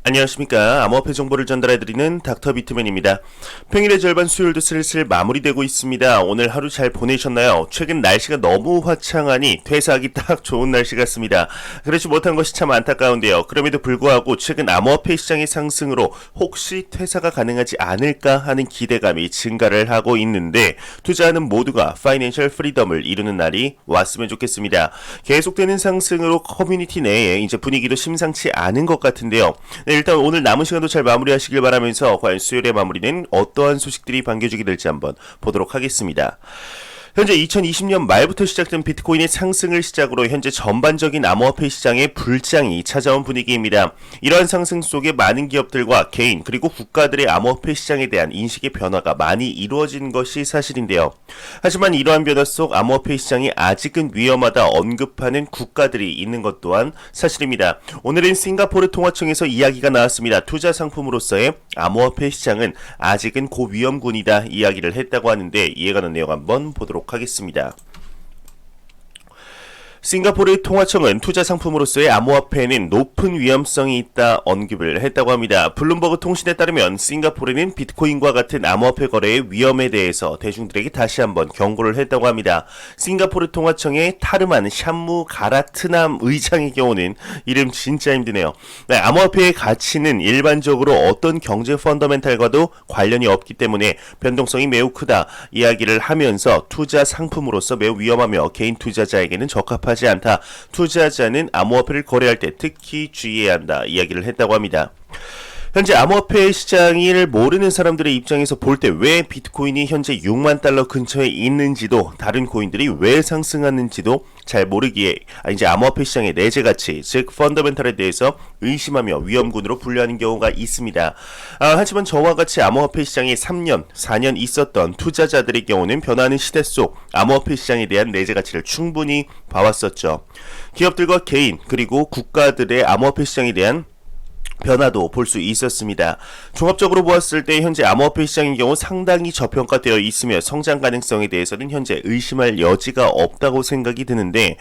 안녕하십니까. 암호화폐 정보를 전달해드리는 닥터 비트맨입니다. 평일의 절반 수요일도 슬슬 마무리되고 있습니다. 오늘 하루 잘 보내셨나요? 최근 날씨가 너무 화창하니 퇴사하기 딱 좋은 날씨 같습니다. 그렇지 못한 것이 참 안타까운데요. 그럼에도 불구하고 최근 암호화폐 시장의 상승으로 혹시 퇴사가 가능하지 않을까 하는 기대감이 증가를 하고 있는데 투자하는 모두가 파이낸셜 프리덤을 이루는 날이 왔으면 좋겠습니다. 계속되는 상승으로 커뮤니티 내에 이제 분위기도 심상치 않은 것 같은데요. 네, 일단 오늘 남은 시간도 잘 마무리하시길 바라면서 과연 수요일의 마무리는 어떠한 소식들이 반겨주게 될지 한번 보도록 하겠습니다. 현재 2020년 말부터 시작된 비트코인의 상승을 시작으로 현재 전반적인 암호화폐 시장에 불장이 찾아온 분위기입니다. 이러한 상승 속에 많은 기업들과 개인 그리고 국가들의 암호화폐 시장에 대한 인식의 변화가 많이 이루어진 것이 사실인데요. 하지만 이러한 변화 속 암호화폐 시장이 아직은 위험하다 언급하는 국가들이 있는 것 또한 사실입니다. 오늘은 싱가포르 통화청에서 이야기가 나왔습니다. 투자 상품으로서의 암호화폐 시장은 아직은 고위험군이다 이야기를 했다고 하는데 이에 관한 내용 한번 보도록 하겠습니다. 싱가포르 통화청은 투자 상품으로서의 암호화폐에는 높은 위험성이 있다 언급을 했다고 합니다. 블룸버그 통신에 따르면 싱가포르는 비트코인과 같은 암호화폐 거래의 위험에 대해서 대중들에게 다시 한번 경고를 했다고 합니다. 싱가포르 통화청의 타르만 샴무 가라트남 의장의 경우는 이름 진짜 힘드네요. 네, 암호화폐의 가치는 일반적으로 어떤 경제 펀더멘탈과도 관련이 없기 때문에 변동성이 매우 크다 이야기를 하면서 투자 상품으로서 매우 위험하며 개인 투자자에게는 적합하지 않다. 투자자는 암호화폐를 거래할 때 특히 주의해야 한다. 이야기를 했다고 합니다. 현재 암호화폐 시장을 모르는 사람들의 입장에서 볼 때 왜 비트코인이 현재 6만 달러 근처에 있는지도 다른 코인들이 왜 상승하는지도 잘 모르기에 이제 암호화폐 시장의 내재 가치, 즉 펀더멘탈에 대해서 의심하며 위험군으로 분류하는 경우가 있습니다. 하지만 저와 같이 암호화폐 시장에 3년, 4년 있었던 투자자들의 경우는 변화하는 시대 속 암호화폐 시장에 대한 내재 가치를 충분히 봐왔었죠. 기업들과 개인 그리고 국가들의 암호화폐 시장에 대한 변화도 볼 수 있었습니다. 종합적으로 보았을 때 현재 암호화폐 시장의 경우 상당히 저평가되어 있으며 성장 가능성에 대해서는 현재 의심할 여지가 없다고 생각이 드는데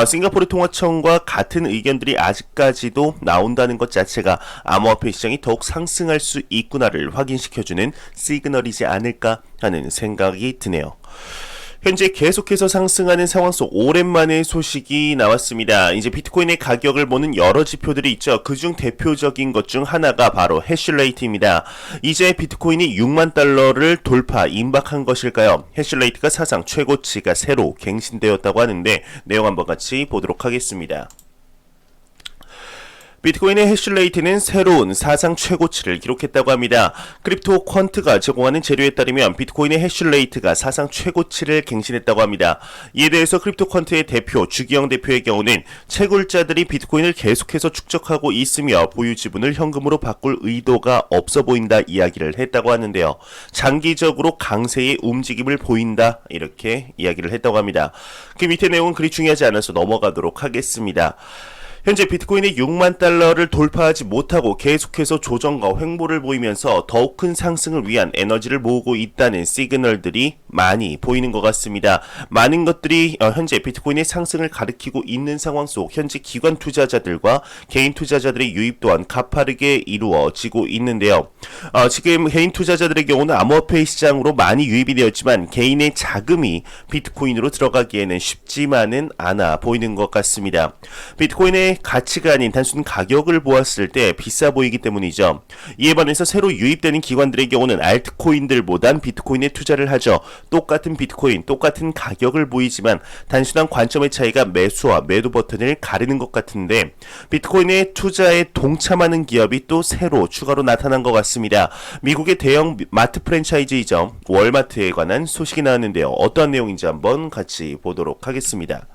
싱가포르 통화청과 같은 의견들이 아직까지도 나온다는 것 자체가 암호화폐 시장이 더욱 상승할 수 있구나를 확인시켜주는 시그널이지 않을까 하는 생각이 드네요. 현재 계속해서 상승하는 상황 속 오랜만에 소식이 나왔습니다. 이제 비트코인의 가격을 보는 여러 지표들이 있죠. 그중 대표적인 것 중 하나가 바로 해시레이트입니다. 이제 비트코인이 6만 달러를 임박한 것일까요? 해시레이트가 사상 최고치가 새로 갱신되었다고 하는데 내용 한번 같이 보도록 하겠습니다. 비트코인의 해시레이트는 새로운 사상 최고치를 기록했다고 합니다. 크립토 퀀트가 제공하는 재료에 따르면 비트코인의 해시레이트가 사상 최고치를 갱신했다고 합니다. 이에 대해서 크립토 퀀트의 대표 주기영 대표의 경우는 채굴자들이 비트코인을 계속해서 축적하고 있으며 보유 지분을 현금으로 바꿀 의도가 없어 보인다 이야기를 했다고 하는데요. 장기적으로 강세의 움직임을 보인다 이렇게 이야기를 했다고 합니다. 그 밑에 내용은 그리 중요하지 않아서 넘어가도록 하겠습니다. 현재 비트코인이 6만 달러를 돌파하지 못하고 계속해서 조정과 횡보를 보이면서 더욱 큰 상승을 위한 에너지를 모으고 있다는 시그널들이 많이 보이는 것 같습니다. 많은 것들이 현재 비트코인의 상승을 가리키고 있는 상황 속 현재 기관 투자자들과 개인 투자자들의 유입 또한 가파르게 이루어지고 있는데요. 지금 개인 투자자들의 경우는 암호화폐 시장으로 많이 유입이 되었지만 개인의 자금이 비트코인으로 들어가기에는 쉽지만은 않아 보이는 것 같습니다. 비트코인의 가치가 아닌 단순 가격을 보았을 때 비싸 보이기 때문이죠. 이에 반해서 새로 유입되는 기관들의 경우는 알트코인들보단 비트코인에 투자를 하죠. 똑같은 비트코인, 똑같은 가격을 보이지만 단순한 관점의 차이가 매수와 매도 버튼을 가리는 것 같은데 비트코인의 투자에 동참하는 기업이 또 새로 추가로 나타난 것 같습니다. 미국의 대형 마트 프랜차이즈이죠. 월마트에 관한 소식이 나왔는데요. 어떤 내용인지 한번 같이 보도록 하겠습니다.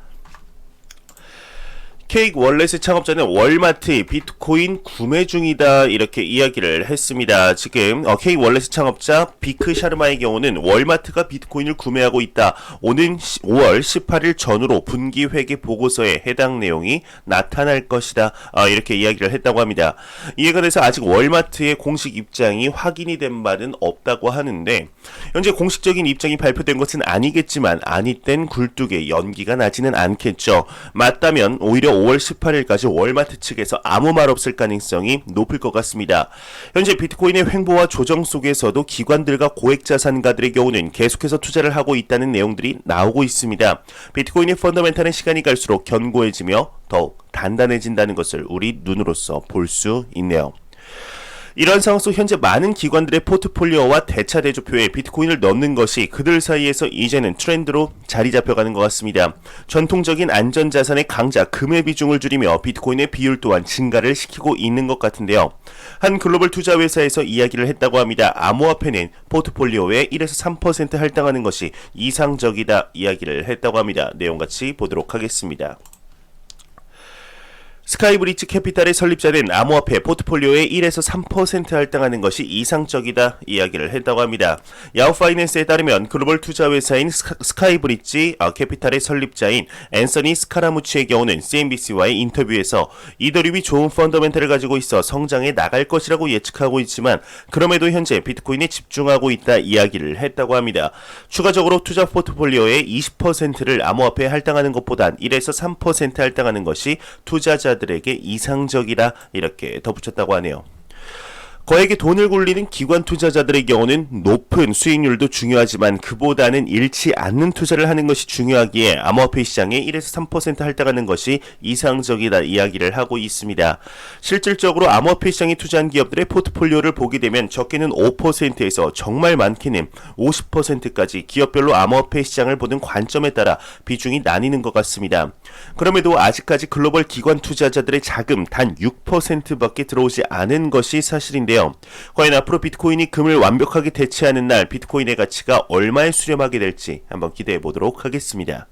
케이크 월렛의 창업자는 월마트의 비트코인 구매 중이다 이렇게 이야기를 했습니다. 지금 케이크 월렛의 창업자 비크 샤르마의 경우는 월마트가 비트코인을 구매하고 있다. 오는 5월 18일 전후로 분기 회계 보고서에 해당 내용이 나타날 것이다. 이렇게 이야기를 했다고 합니다. 이에 관해서 아직 월마트의 공식 입장이 확인이 된 바는 없다고 하는데 현재 공식적인 입장이 발표된 것은 아니겠지만 아니 땐 굴뚝에 연기가 나지는 않겠죠. 맞다면 오히려 5월 18일까지 월마트 측에서 아무 말 없을 가능성이 높을 것 같습니다. 현재 비트코인의 횡보와 조정 속에서도 기관들과 고액자산가들의 경우는 계속해서 투자를 하고 있다는 내용들이 나오고 있습니다. 비트코인의 펀더멘탈은 시간이 갈수록 견고해지며 더욱 단단해진다는 것을 우리 눈으로서 볼 수 있네요. 이러한 상황 속 현재 많은 기관들의 포트폴리오와 대차 대조표에 비트코인을 넣는 것이 그들 사이에서 이제는 트렌드로 자리 잡혀가는 것 같습니다. 전통적인 안전자산의 강자 금의 비중을 줄이며 비트코인의 비율 또한 증가를 시키고 있는 것 같은데요. 한 글로벌 투자 회사에서 이야기를 했다고 합니다. 암호화폐는 포트폴리오에 1에서 3% 할당하는 것이 이상적이다 이야기를 했다고 합니다. 내용 같이 보도록 하겠습니다. 스카이브리지 캐피탈의 설립자는 암호화폐 포트폴리오에 1에서 3% 할당하는 것이 이상적이다 이야기를 했다고 합니다. 야후 파이낸스에 따르면 글로벌 투자 회사인 스카이브리지 캐피탈의 설립자인 앤서니 스카라무치의 경우는 CNBC와의 인터뷰에서 이더리움이 좋은 펀더멘탈을 가지고 있어 성장해 나갈 것이라고 예측하고 있지만 그럼에도 현재 비트코인에 집중하고 있다 이야기를 했다고 합니다. 추가적으로 투자 포트폴리오의 20%를 암호화폐에 할당하는 것보단 1에서 3% 할당하는 것이 투자자 들에게 이상적이라 이렇게 덧붙였다고 하네요. 거액의 돈을 굴리는 기관 투자자들의 경우는 높은 수익률도 중요하지만 그보다는 잃지 않는 투자를 하는 것이 중요하기에 암호화폐 시장에 1에서 3% 할당하는 것이 이상적이다 이야기를 하고 있습니다. 실질적으로 암호화폐 시장에 투자한 기업들의 포트폴리오를 보게 되면 적게는 5%에서 정말 많게는 50%까지 기업별로 암호화폐 시장을 보는 관점에 따라 비중이 나뉘는 것 같습니다. 그럼에도 아직까지 글로벌 기관 투자자들의 자금 단 6%밖에 들어오지 않은 것이 사실인데요. 과연 앞으로 비트코인이 금을 완벽하게 대체하는 날 비트코인의 가치가 얼마에 수렴하게 될지 한번 기대해 보도록 하겠습니다.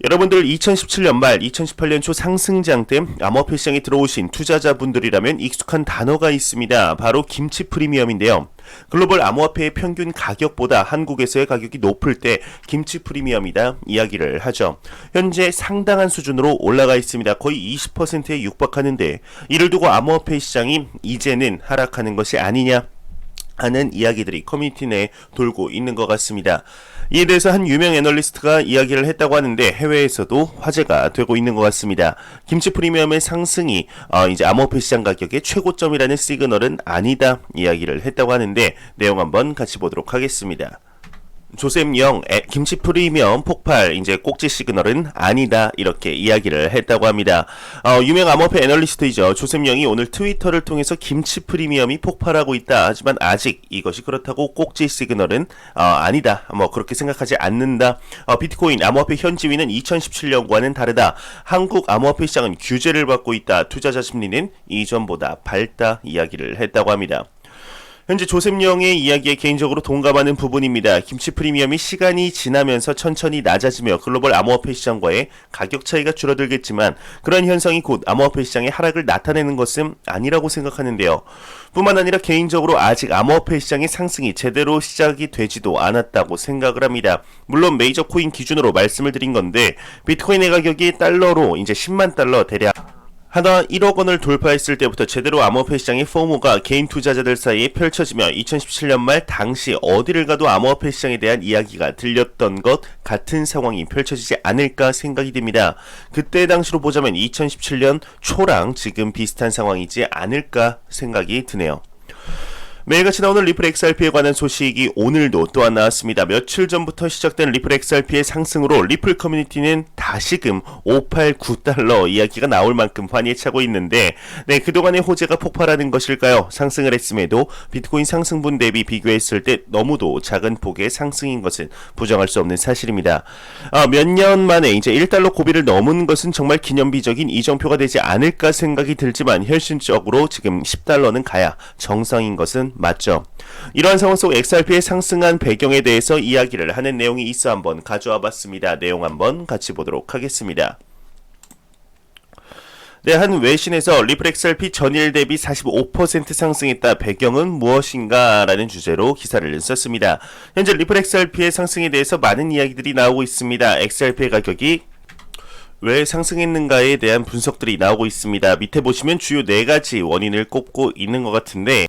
여러분들 2017년 말 2018년 초 상승장 때 암호화폐 시장에 들어오신 투자자분들이라면 익숙한 단어가 있습니다. 바로 김치 프리미엄인데요. 글로벌 암호화폐의 평균 가격보다 한국에서의 가격이 높을 때 김치 프리미엄이다 이야기를 하죠. 현재 상당한 수준으로 올라가 있습니다. 거의 20%에 육박하는데 이를 두고 암호화폐 시장이 이제는 하락하는 것이 아니냐 하는 이야기들이 커뮤니티 내에 돌고 있는 것 같습니다. 이에 대해서 한 유명 애널리스트가 이야기를 했다고 하는데 해외에서도 화제가 되고 있는 것 같습니다. 김치 프리미엄의 상승이 이제 암호화폐 시장 가격의 최고점이라는 시그널은 아니다 이야기를 했다고 하는데 내용 한번 같이 보도록 하겠습니다. 조셉 영, 김치 프리미엄 폭발, 이제 꼭지 시그널은 아니다 이렇게 이야기를 했다고 합니다. 유명 암호화폐 애널리스트이죠. 조셉 영이 오늘 트위터를 통해서 김치 프리미엄이 폭발하고 있다. 하지만 아직 이것이 그렇다고 꼭지 시그널은 아니다. 뭐 그렇게 생각하지 않는다. 비트코인 암호화폐 현지위는 2017년과는 다르다. 한국 암호화폐 시장은 규제를 받고 있다. 투자자 심리는 이전보다 밝다 이야기를 했다고 합니다. 현재 조셉 영의 이야기에 개인적으로 동감하는 부분입니다. 김치 프리미엄이 시간이 지나면서 천천히 낮아지며 글로벌 암호화폐 시장과의 가격 차이가 줄어들겠지만 그런 현상이 곧 암호화폐 시장의 하락을 나타내는 것은 아니라고 생각하는데요. 뿐만 아니라 개인적으로 아직 암호화폐 시장의 상승이 제대로 시작이 되지도 않았다고 생각을 합니다. 물론 메이저 코인 기준으로 말씀을 드린 건데 비트코인의 가격이 달러로 이제 10만 달러 대략 하나 1억 원을 돌파했을 때부터 제대로 암호화폐 시장의 포모가 개인 투자자들 사이에 펼쳐지며 2017년 말 당시 어디를 가도 암호화폐 시장에 대한 이야기가 들렸던 것 같은 상황이 펼쳐지지 않을까 생각이 됩니다. 그때 당시로 보자면 2017년 초랑 지금 비슷한 상황이지 않을까 생각이 드네요. 매일같이 나오는 리플 XRP에 관한 소식이 오늘도 또한 나왔습니다. 며칠 전부터 시작된 리플 XRP의 상승으로 리플 커뮤니티는 다시금 589달러 이야기가 나올 만큼 환희에 차고 있는데 그동안의 호재가 폭발하는 것일까요? 상승을 했음에도 비트코인 상승분 대비 비교했을 때 너무도 작은 폭의 상승인 것은 부정할 수 없는 사실입니다. 몇 년 만에 이제 1달러 고비를 넘은 것은 정말 기념비적인 이정표가 되지 않을까 생각이 들지만 현실적으로 지금 10달러는 가야 정상인 것은 맞죠. 이러한 상황 속 XRP의 상승한 배경에 대해서 이야기를 하는 내용이 있어 한번 가져와 봤습니다. 내용 한번 같이 보도록 하겠습니다. 한 외신에서 리플 XRP 전일 대비 45% 상승했다. 배경은 무엇인가? 라는 주제로 기사를 썼습니다. 현재 리플 XRP의 상승에 대해서 많은 이야기들이 나오고 있습니다. XRP의 가격이 왜 상승했는가에 대한 분석들이 나오고 있습니다. 밑에 보시면 주요 4가지 원인을 꼽고 있는 것 같은데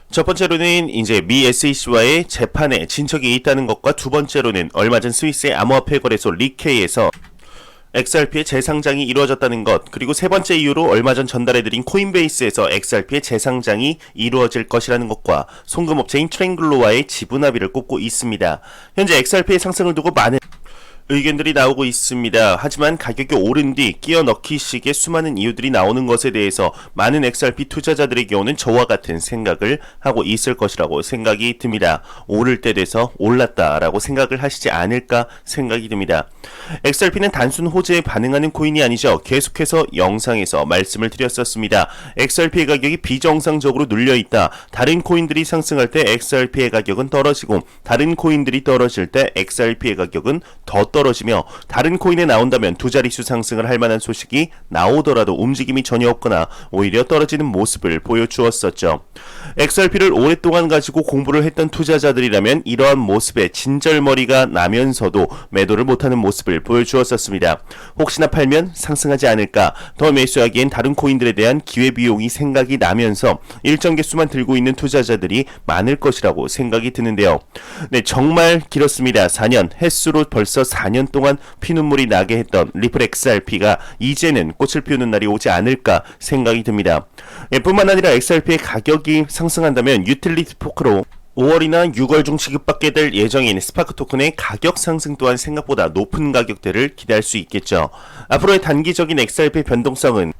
첫 번째로는 이제 미 SEC와의 재판에 진척이 있다는 것과 두 번째로는 얼마 전 스위스의 암호화폐 거래소 리케이에서 XRP의 재상장이 이루어졌다는 것, 그리고 세 번째 이유로 얼마 전 전달해드린 코인베이스에서 XRP의 재상장이 이루어질 것이라는 것과 송금업체인 트랭글로와의 지분 합의를 꼽고 있습니다. 현재 XRP의 상승을 두고 많은 의견들이 나오고 있습니다. 하지만 가격이 오른 뒤 끼어 넣기식의 수많은 이유들이 나오는 것에 대해서 많은 XRP 투자자들의 경우는 저와 같은 생각을 하고 있을 것이라고 생각이 듭니다. 오를 때 돼서 올랐다라고 생각을 하시지 않을까 생각이 듭니다. XRP는 단순 호재에 반응하는 코인이 아니죠. 계속해서 영상에서 말씀을 드렸었습니다. XRP의 가격이 비정상적으로 눌려있다. 다른 코인들이 상승할 때 XRP의 가격은 떨어지고 다른 코인들이 떨어질 때 XRP의 가격은 더 떨어지며 다른 코인에 나온다면 두 자릿수 상승을 할 만한 소식이 나오더라도 움직임이 전혀 없거나 오히려 떨어지는 모습을 보여주었었죠. XRP를 오랫동안 가지고 공부를 했던 투자자들이라면 이러한 모습에 진절머리가 나면서도 매도를 못하는 모습을 보여주었었습니다. 혹시나 팔면 상승하지 않을까, 더 매수하기엔 다른 코인들에 대한 기회비용이 생각이 나면서 일정 개수만 들고 있는 투자자들이 많을 것이라고 생각이 드는데요. 네, 정말 길었습니다. 4년, 횟수로 벌써 4년 동안 피눈물이 나게 했던 리플 XRP가 이제는 꽃을 피우는 날이 오지 않을까 생각이 듭니다. 뿐만 아니라 XRP의 가격이 상승한다면 유틸리티 포크로 5월이나 6월 중 지급받게 될 예정인 스파크 토큰의 가격 상승 또한 생각보다 높은 가격대를 기대할 수 있겠죠. 앞으로의 단기적인 XRP 변동성은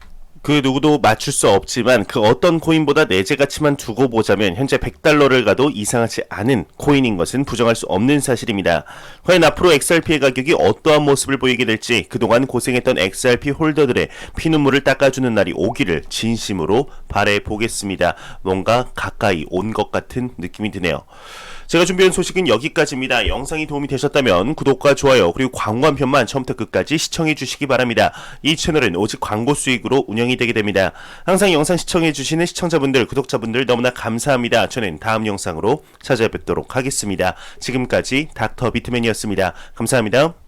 그 누구도 맞출 수 없지만 그 어떤 코인보다 내재 가치만 두고 보자면 현재 $100를 가도 이상하지 않은 코인인 것은 부정할 수 없는 사실입니다. 과연 앞으로 XRP의 가격이 어떠한 모습을 보이게 될지 그동안 고생했던 XRP 홀더들의 피눈물을 닦아주는 날이 오기를 진심으로 바라보겠습니다. 뭔가 가까이 온 것 같은 느낌이 드네요. 제가 준비한 소식은 여기까지입니다. 영상이 도움이 되셨다면 구독과 좋아요 그리고 광고 한 편만 처음부터 끝까지 시청해 주시기 바랍니다. 이 채널은 오직 광고 수익으로 운영이 되게 됩니다. 항상 영상 시청해 주시는 시청자분들, 구독자분들 너무나 감사합니다. 저는 다음 영상으로 찾아뵙도록 하겠습니다. 지금까지 닥터 비트맨이었습니다. 감사합니다.